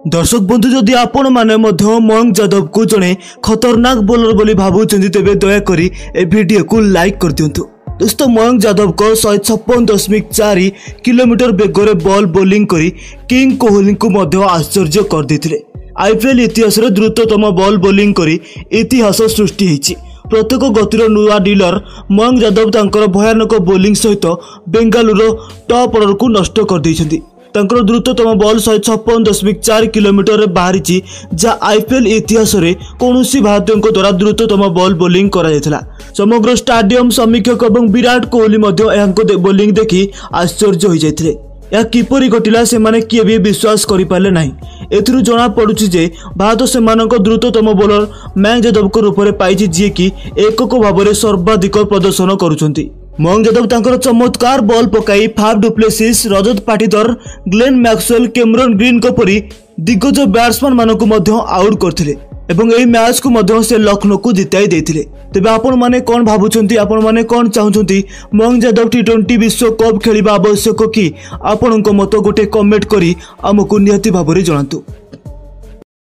दर्शक बंधु जदि आपण माने मध्य मयंक यादव को जड़े खतरनाक बोलर बोली भावुं तेबे दयाकोरी ए वीडियो को लाइक कर दिंतु। दोस्तों मयंक यादव को 156.4 किलोमीटर बेगर बॉल बोलिंग करी किंग कोहली को मध्य आश्चर्य कर देथिले। आईपीएल इतिहास द्रुततम बॉल बोलिंग करी इतिहास सृष्टि होईछि। प्रत्येक गतिर नुआ डीलर मयंक यादव तांकर भयानक बोलिंग सहित बेंगालुरु टॉप ऑर्डर को नष्ट कर दैछन्ति। तांकर द्रुततम बॉल 156.4 किलोमीटर बाहरी जहाँ आईपीएल इतिहास रे कौनसी भारतीय द्वारा द्रुततम बॉल बोलिंग करा जायथिला। समग्र स्टाडियम समीक्षक और विराट कोहली बोलिंग देखि आश्चर्य हो जाते। यह किपरि घटिला से माने किए भी विश्वास करि पाले नहीं। एथिरु जना पड़ुछि जे भारत सेमानक द्रुततम बोलर मयंक यादव को रूप में पाइछि जे कि एकक भाव में सर्वाधिक प्रदर्शन करुछन्ति। मयंक यादव तांकर चमत्कार बॉल पकाई Faf du Plessis, Rajat Patidar, Glenn Maxwell, Cameron Green को परी दिग्गज बैट्समैन मानक मध्य आउट करथिले एवं एही मैच को मध्य से लखनऊ को जिताई देथिले। तेबे आपण माने कोन भाबुछन्ती, आपण माने कोन चाहुछन्ती मयंक यादव टी20 विश्व कप खेलिबा आवश्यक कि आपणक मत गोटे कमेंट करी हमकु निहाती भाबरे जणातु।